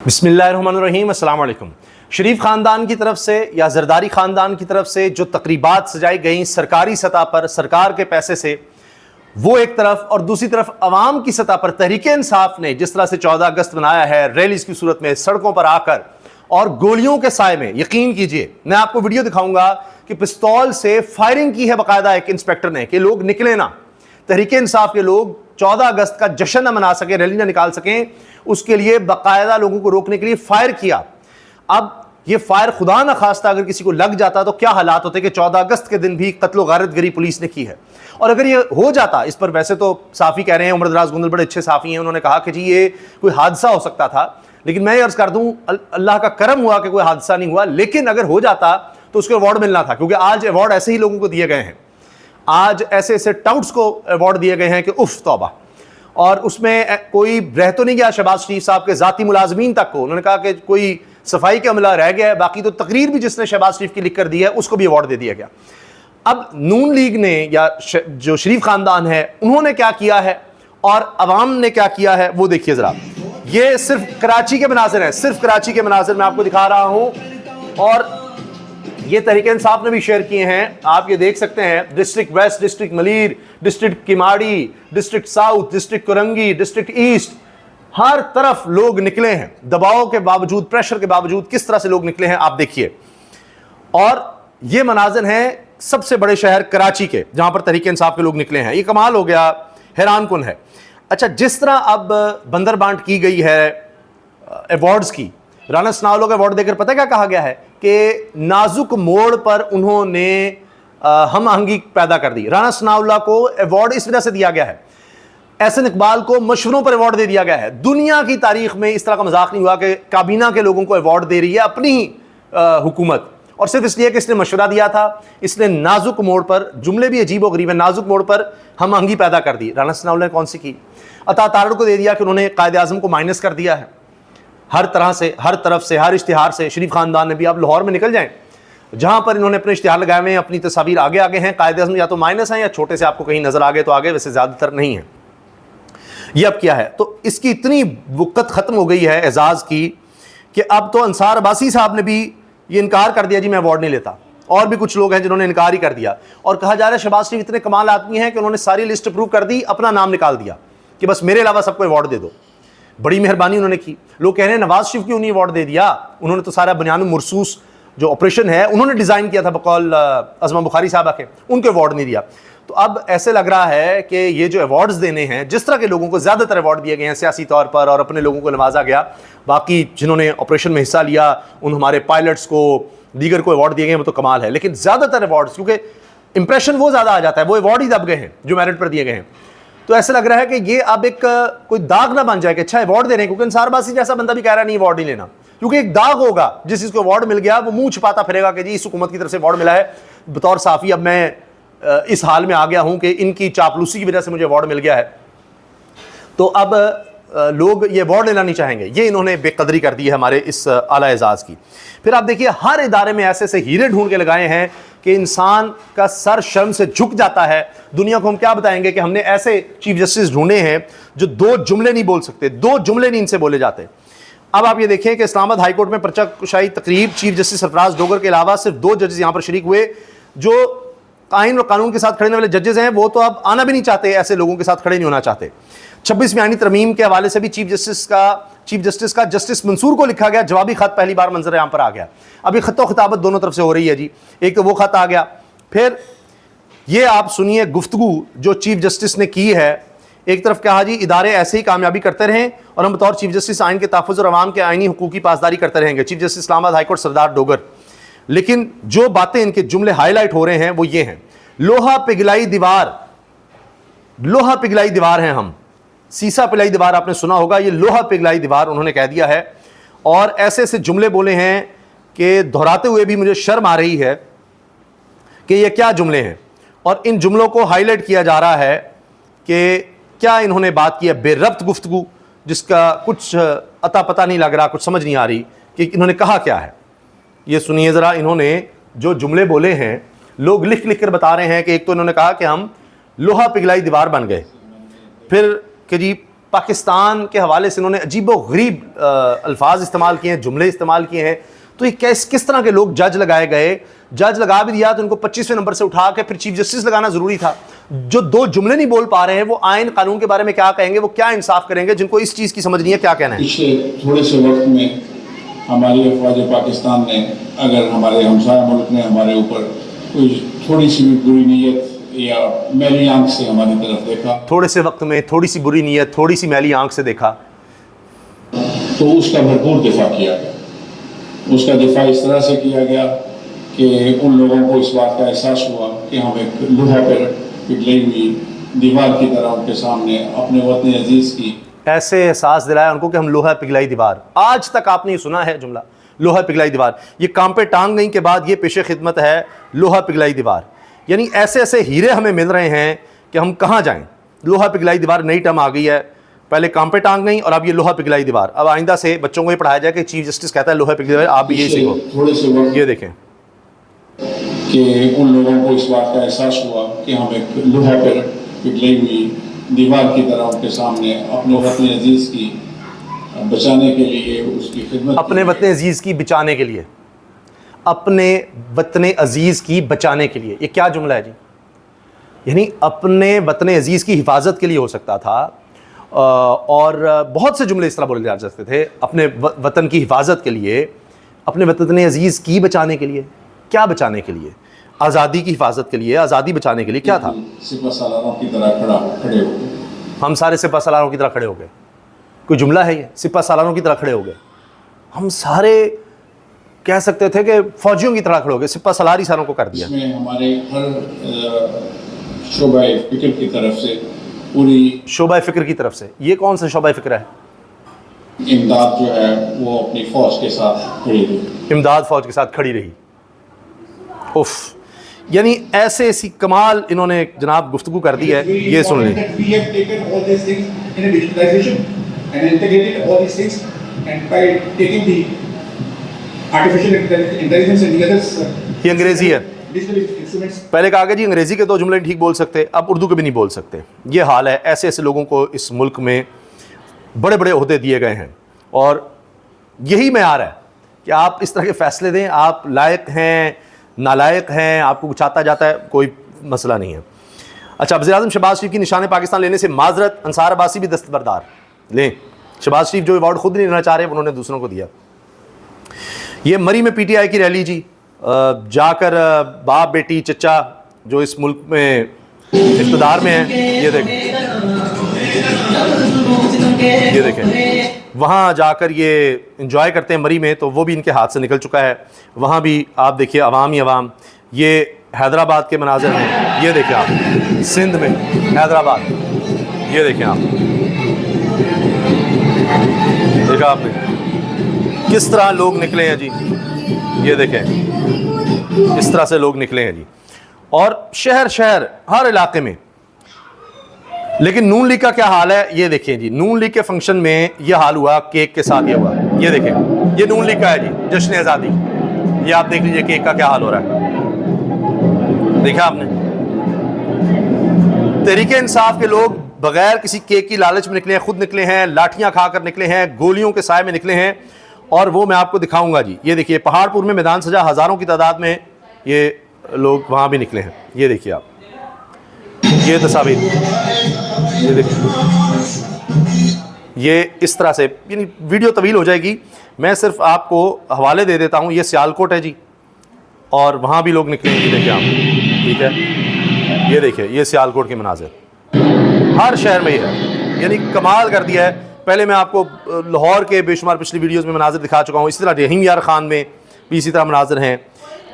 बिस्मिल्लाहिर्रहमानिर्रहीम, अस्सलाम वालेकुम। शरीफ ख़ानदान की तरफ से या ज़रदारी ख़ानदान की तरफ से जो तकरीबात सजाई गई सरकारी सतह पर सरकार के पैसे से, वो एक तरफ, और दूसरी तरफ अवाम की सतह पर तहरीक-ए-इंसाफ ने जिस तरह से 14 अगस्त मनाया है, रैलीज की सूरत में सड़कों पर आकर और गोलियों के साए में, यकीन कीजिए मैं आपको वीडियो दिखाऊंगा कि पिस्तौल से फायरिंग की है बाकायदा एक इंस्पेक्टर ने कि लोग निकले ना, तहरीक-ए-इंसाफ के लोग 14 अगस्त का जश्न न मना सके, रैली न निकाल सकें, उसके लिए बाकायदा लोगों को रोकने के लिए फायर किया। अब ये फायर खुदा न खास्ता अगर किसी को लग जाता तो क्या हालात होते कि 14 अगस्त के दिन भी कत्लो गारतगरी पुलिस ने की है। और अगर ये हो जाता, इस पर वैसे तो साफ़ी कह रहे हैं, उमर दराज गुंदल बड़े अच्छे साफ़ी हैं, उन्होंने कहा कि जी ये कोई हादसा हो सकता था, लेकिन मैं ये अर्ज़ कर दूं अल्लाह का करम हुआ कि कोई हादसा नहीं हुआ। लेकिन अगर हो जाता तो उसको अवार्ड मिलना था, क्योंकि आज अवार्ड ऐसे ही लोगों को दिए गए हैं, आज ऐसे ऐसे टाउट्स को अवार्ड दिए गए हैं कि उफ तौबा। और उसमें कोई रह तो नहीं गया शहबाज शरीफ साहब के ज़ाती मुलाजमीन तक को, उन्होंने कहा कि कोई सफाई का अमला रह गया है, बाकी तो तकरीर भी जिसने शहबाज शरीफ की लिख कर दी है उसको भी अवार्ड दे दिया गया। अब नून लीग ने या जो शरीफ खानदान है उन्होंने क्या किया है और अवाम ने क्या किया है वो देखिए ज़रा। ये सिर्फ कराची के मनाजिर हैं, सिर्फ कराची के मनाजिर मैं आपको दिखा रहा हूँ, और ये तहरीक-ए-इंसाफ ने भी शेयर किए हैं, आप ये देख सकते हैं। District west, district Malir, district Keamari, district south, district Korangi, district east, हर तरफ लोग निकले हैं, दबाव के बावजूद, प्रेशर के बावजूद किस तरह से लोग निकले हैं आप देखिए। और ये मनाजिर हैं सबसे बड़े शहर कराची के, जहां पर तहरीक-ए-इंसाफ के लोग निकले हैं। ये कमाल हो गया, हैरान कुन है। अच्छा, जिस तरह अब बंदर बांट की गई है अवार्ड्स की, राना सनाउल्लाह को अवार्ड देकर पता क्या कहा गया है कि नाजुक मोड़ पर उन्होंने हम आहंगी पैदा कर दी। राना सनाउल्लाह को अवार्ड इस वजह से दिया गया है, एहसन इकबाल को मशवरों पर अवार्ड दे दिया गया है। दुनिया की तारीख में इस तरह का मजाक नहीं हुआ कि काबीना के लोगों को अवार्ड दे रही है अपनी ही हुकूमत, और सिर्फ इसलिए कि इसने मशवरा दिया था, इसने नाजुक मोड़ पर, जुमले भी अजीब व गरीब है, नाजुक मोड़ पर हम आहंगी पैदा कर दी। राना सनाउल्लाह ने कौन सी की? अता तारड़ को दे दिया कि उन्होंने कायद आज़म को माइनस कर दिया है हर तरह से, हर तरफ से, हर इश्तिहार से। शरीफ खानदान ने भी, आप लाहौर में निकल जाएं, जहां पर इन्होंने अपने इश्तिहार लगाए हुए हैं, अपनी तस्वीर आगे आगे हैं, कायद आज़म या तो माइनस हैं या छोटे से आपको कहीं नजर आ गए तो आगे, वैसे ज़्यादातर नहीं है। ये अब क्या है, तो इसकी इतनी वक़्त ख़त्म हो गई है एजाज़ की कि अब तो अंसार अब्बासी साहब ने भी ये इनकार कर दिया, जी मैं अवार्ड नहीं लेता। और भी कुछ लोग हैं जिन्होंने इनकार ही कर दिया, और कहा जा रहा है शहबाज शरीफ इतने कमाल आदमी हैं कि उन्होंने सारी लिस्ट अप्रूव कर दी, अपना नाम निकाल दिया कि बस मेरे अलावा सबको अवार्ड दे दो। बड़ी मेहरबानी उन्होंने की। लोग कह रहे हैं नवाज शरीफ क्यों नहीं अवार्ड दे दिया, उन्होंने तो सारा बुनियाद मुरसूस जो ऑपरेशन है उन्होंने डिज़ाइन किया था बकौल अज़मा बुखारी साहबा के, उनको अवार्ड नहीं दिया। तो अब ऐसे लग रहा है कि ये जो अवार्ड्स देने हैं, जिस तरह के लोगों को ज़्यादातर अवार्ड दिए गए हैं सियासी तौर पर और अपने लोगों को नवाजा गया, बाकी जिन्होंने ऑपरेशन में हिस्सा लिया उन हमारे पायलट्स को, दीगर को अवार्ड दिए गए हैं, वो तो कमाल है। लेकिन ज़्यादातर अवार्ड्स, क्योंकि इंप्रेशन वो ज़्यादा आ जाता है, वो अवार्ड ही दब गए हैं जो मेरिट पर दिए गए हैं। तो ऐसा लग रहा है कि ये अब एक कोई दाग ना बन जाए कि अच्छा अवार्ड दे रहे हैं, क्योंकि अंसार अब्बासी जैसा बंदा भी कह रहा है नहीं अवार्ड नहीं लेना, क्योंकि एक दाग होगा जिस चीज़ को अवार्ड मिल गया वो मुंह छुपाता फिरेगा कि जी इस हुकूमत की तरफ से अवार्ड मिला है, बतौर साफ़ी अब मैं इस हाल में आ गया हूं कि इनकी चापलूसी की वजह से मुझे अवार्ड मिल गया है। तो अब लोग ये अवार्ड लेना नहीं चाहेंगे। ये इन्होंने बेकदरी कर दी है हमारे इस आला एजाज़ की। फिर आप देखिए हर इदारे में ऐसे ऐसे हीरे ढूंढ के लगाए हैं कि इंसान का सर शर्म से झुक जाता है। दुनिया को हम क्या बताएंगे कि हमने ऐसे चीफ जस्टिस ढूंढे हैं जो दो जुमले नहीं बोल सकते, दो जुमले नहीं इनसे बोले जाते। अब आप ये देखें कि इस्लामाबाद हाई कोर्ट में पर्चा कुशाई तकरीब, चीफ जस्टिस सरफराज डोगर के अलावा सिर्फ 2 जजेस यहाँ पर शरीक हुए। जो आइन और कानून के साथ खड़े होने वाले जजेस हैं वो तो अब आना भी नहीं चाहते, ऐसे लोगों के साथ खड़े नहीं होना चाहते। 26वीं आईनी तरमीम के हवाले से भी चीफ जस्टिस का जस्टिस मंसूर को लिखा गया जवाबी खत पहली बार मंजर यहाँ पर आ गया। अभी खत खिताबत दोनों तरफ से हो रही है जी, एक तो वो खत आ गया, फिर ये आप सुनिए गुफ्तगू जो चीफ जस्टिस ने की है। एक तरफ कहा जी इदारे ऐसे ही कामयाबी करते रहें और हम बतौर चीफ जस्टिस आइन के तहफ़्फ़ुज़ और अवाम के आइनी हुकूक की पासदारी करते रहेंगे, chief justice Islamabad high court Sardar Dogar. लेकिन जो बातें इनके जुमले हाईलाइट हो रहे हैं वो ये हैं, लोहा पिघलाई दीवार, लोहा पिघलाई दीवार हैं हम, सीसा पिघलाई दीवार आपने सुना होगा, ये लोहा पिघलाई दीवार उन्होंने कह दिया है। और ऐसे ऐसे जुमले बोले हैं कि दोहराते हुए भी मुझे शर्म आ रही है कि ये क्या जुमले हैं। और इन जुमलों को हाईलाइट किया जा रहा है कि क्या इन्होंने बात की है, बेरब्त गुफ्तगू जिसका कुछ अता पता नहीं लग रहा, कुछ समझ नहीं आ रही कि इन्होंने कहा क्या है। ये सुनिए ज़रा, इन्होंने जो जुमले बोले हैं लोग लिख लिख कर बता रहे हैं कि एक तो इन्होंने कहा कि हम लोहा पिघलाई दीवार बन गए, फिर कि जी पाकिस्तान के हवाले से इन्होंने अजीबोगरीब अल्फाज इस्तेमाल किए हैं, जुमले इस्तेमाल किए हैं। तो ये किस तरह के लोग जज लगाए गए? जज लगा भी दिया तो उनको 25वें नंबर से उठा के फिर चीफ जस्टिस लगाना जरूरी था। जो 2 जुमले नहीं बोल पा रहे हैं वो आइन कानून के बारे में क्या कहेंगे, वो क्या इंसाफ करेंगे? जिनको इस चीज़ की समझ नहीं है, क्या कहना है? पिछले थोड़े से वक्त में हमारी अफवाज पाकिस्तान ने, अगर हमारे हमसाया मुल्क ने हमारे ऊपर कोई थोड़ी सी भी बुरी नीयत या मैली आंख से हमारी तरफ देखा, थोड़े से वक्त में थोड़ी सी बुरी नीयत, थोड़ी सी मैली आंख से देखा, तो उसका भरपूर दिफा किया गया। उसका दिफा इस तरह से किया गया कि उन लोगों को इस बात का एहसास हुआ कि हम एक लोहा पर पिघली हुई दीवार की तरह उनके सामने अपने वतन अजीज़ की, ऐसे एहसास दिलाया उनको कि हम लोहा पिघलाई दीवार। आज तक आपने ये सुना है जुमला, लोहा पिघलाई दीवार। ये काम पे टांग गई के बाद ये पेशे खिदमत है, लोहा पिघलाई दीवार। यानी ऐसे ऐसे हीरे हमें मिल रहे हैं कि हम कहाँ जाएं। लोहा पिघलाई दीवार नई टर्म आ गई है, पहले काम पे टांग गई और अब ये लोहा पिघलाई दीवार। अब आइंदा से बच्चों को ये पढ़ाया जाए कि चीफ जस्टिस कहता है लोहा पिघलाई दीवार, आप भी ये सीखो। थोड़े से वक्त ये देखें कि उन लोगों को इस बात का एहसास हुआ कि हम एक लोहा पर पिघली हुई दीवार की तरह उनके सामने अपने वतन अजीज़ की बचाने के लिए, उसकी खिदमत, अपने वतन अजीज़ की बचाने के लिए, अपने वतन अजीज़ की बचाने के लिए। ये क्या जुमला है जी? यानी अपने वतन अजीज़ की हिफाजत के लिए हो सकता था, और बहुत से जुमले इस तरह बोले जा सकते थे। अपने वतन की हिफाजत के लिए, अपने वतन अजीज़ की बचाने के लिए। क्या बचाने के लिए? आज़ादी की हिफाजत के लिए, आज़ादी बचाने के लिए। क्या था? सिपह सालारों की तरह खड़े हो गए। हम सारे सिपह सालारों की तरह खड़े हो गए। कोई जुमला है ये? सिपह सालारों की तरह खड़े हो गए। हम सारे कह सकते थे कि फौजियों की तरह खड़े हो गए, सिपह सलार ही सारों को कर दिया। इसमें हमारे हर शोबा फिक्र की तरफ से, पूरी शोबा फिक्र की तरफ से। ये कौन सा शोबा फिक्र है? इमदाद जो है वो अपनी फौज के साथ खड़ी रही। इमदाद फौज के साथ खड़ी रही। उफ, यानी ऐसे ऐसी कमाल इन्होंने जनाब गुफ्तगू कर दी है। ये सुन लें। ये अंग्रेजी है। पहले कहा गया जी अंग्रेजी के 2 जुमले ठीक बोल सकते, अब उर्दू के भी नहीं बोल सकते। ये हाल है। ऐसे ऐसे लोगों को इस मुल्क में बड़े बड़े ओहदे दिए गए हैं और यही मेयार है कि आप इस तरह के फैसले दें। आप लायक हैं, नालायक हैं, आपको कुछ आता जाता है, कोई मसला नहीं है। अच्छा, वज़ीर-ए-आज़म शहबाज शरीफ की निशान पाकिस्तान लेने से माजरत, अंसार अब्बासी भी दस्तबरदार। लें, शहबाज शरीफ जो अवार्ड खुद नहीं लेना चाह रहे उन्होंने दूसरों को दिया। ये मरी में पीटीआई की रैली जी, जाकर बाप बेटी चचा जो इस मुल्क में इक़्तिदार में हैं, ये देखें वहाँ जाकर ये इंजॉय करते हैं मरी में, तो वो भी इनके हाथ से निकल चुका है। वहाँ भी आप देखिए अवाम ही अवाम। ये हैदराबाद के मनाज़र हैं, ये देखें आप, सिंध में हैदराबाद, ये देखें आप, देखा आपने किस तरह लोग निकले हैं जी। ये देखें इस तरह से लोग निकले हैं जी, और शहर शहर हर इलाके में। लेकिन नून लीग का क्या हाल है ये देखें जी। नून लीग के फंक्शन में ये हाल हुआ, केक के साथ ये हुआ। ये देखें, ये नून लीग का है जी, जश्न आज़ादी। ये आप देख लीजिए केक का क्या हाल हो रहा है, देखा आपने। तहरीक इंसाफ के लोग बगैर किसी केक की लालच में निकले हैं, खुद निकले हैं, लाठियां खाकर निकले हैं, गोलियों के साए में निकले हैं, और वो मैं आपको दिखाऊंगा जी। ये देखिए पहाड़पुर में मैदान सजा, हज़ारों की तादाद में ये लोग वहाँ भी निकले हैं। ये देखिए आप, ये तस्वीर, ये देखिए, ये इस तरह से। यानी वीडियो तवील हो जाएगी, मैं सिर्फ आपको हवाले दे देता हूँ। ये सियालकोट है जी, और वहाँ भी लोग निकले हैं, देखिए आप, ठीक है। ये देखिए ये सियालकोट के मनाज़िर हर शहर में ही है, यानी कमाल कर दिया है। पहले मैं आपको लाहौर के बेशुमार पिछली वीडियोस में मनाज़िर दिखा चुका हूँ, इसी तरह रहीम यार ख़ान में भी इसी तरह मनाज़िर हैं।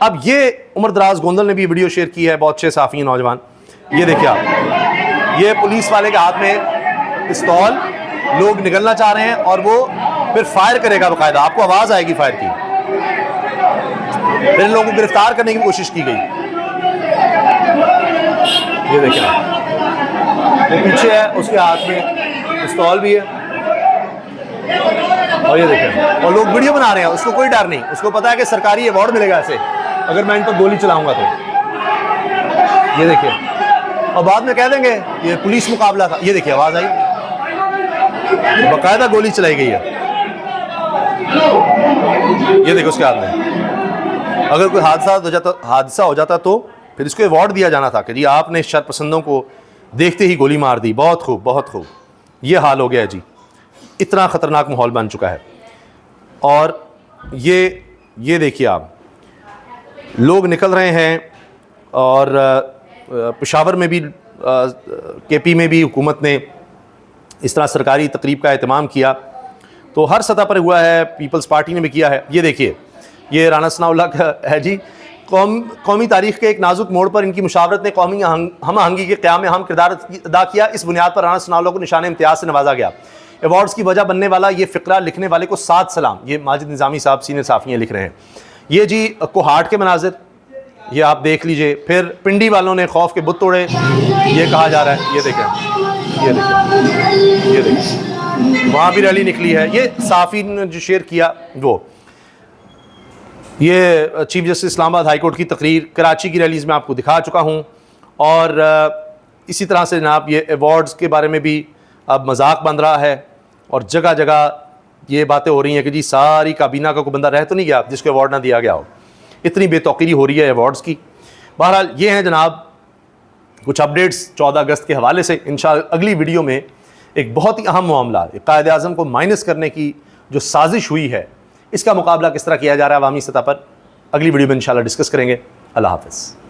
अब ये उमर दराज गोंदल ने भी वीडियो शेयर की है, बहुत अच्छे साफ़ी नौजवान। ये देखिए आप, ये पुलिस वाले के हाथ में पिस्तौल, लोग निकलना चाह रहे हैं और वो फिर फायर करेगा बाकायदा, आपको आवाज़ आएगी फायर की। फिर इन लोगों को गिरफ्तार करने की कोशिश की गई। ये देखिए वो पीछे है, उसके हाथ में पिस्तौल भी है, और ये देखें, और लोग वीडियो बना रहे हैं। उसको कोई डर नहीं, उसको पता है कि सरकारी अवार्ड मिलेगा ऐसे अगर मैं इन पर गोली चलाऊंगा तो। ये देखिए, और बाद में कह देंगे ये पुलिस मुकाबला था। ये देखिए आवाज़ आई, बाकायदा गोली चलाई गई है, ये देखो उसके हाथ में। अगर कोई हादसा हो जाता तो फिर इसको अवार्ड दिया जाना था कि जी आपने शरपसंदों को देखते ही गोली मार दी, बहुत खूब बहुत खूब। ये हाल हो गया है जी, इतना ख़तरनाक माहौल बन चुका है। और ये देखिए आप, लोग निकल रहे हैं और पेशावर में भी केपी में भी हुकूमत ने इस तरह सरकारी तकरीब का एहतमाम किया, तो हर सतह पर हुआ है, पीपल्स पार्टी ने भी किया है। ये देखिए, ये राना सनाउल्लाह का है जी। कौमी तारीख़ के एक नाजुक मोड़ पर इनकी मुशावरत ने कौमी हम आहंगी के क़याम में अहम किरदार अदा किया। इस बुनियाद पर राना सनाउल्लाह को निशान इम्तियाज़ से नवाजा गया। अवार्ड्स की वजह बनने वाला ये फ़िक्रा लिखने वाले को सात सलाम। ये माजिद निज़ामी साहब सीनियर साफ़ियाँ लिख रहे हैं। ये जी कोहाट के मनाजिर, ये आप देख लीजिए। फिर पिंडी वालों ने खौफ के बुत तोड़े, ये कहा जा रहा है। ये देखें, ये देखें, वहाँ भी रैली निकली है। ये साफ़ी ने जो शेयर किया वो, ये chief justice Islamabad high court की तकरीर, कराची की रैलीज़ में आपको दिखा चुका हूँ। और इसी तरह से जनाब ये अवार्ड्स के बारे में भी अब मजाक बन रहा है और जगह जगह ये बातें हो रही हैं कि जी सारी काबीना का कोई बंदा रह तो नहीं गया जिसको अवार्ड ना दिया गया हो। इतनी बेतौकीरी हो रही है अवार्ड्स की। बहरहाल ये हैं जनाब कुछ अपडेट्स 14 अगस्त के हवाले से। इंशाअल्लाह अगली वीडियो में एक बहुत ही अहम मामला, कायद-ए-आज़म को माइनस करने की जो साजिश हुई है, इसका मुकाबला किस तरह किया जा रहा है अवामी सतह पर, अगली वीडियो में इंशाअल्लाह डिस्कस करेंगे। अल्लाह हाफ़िज़।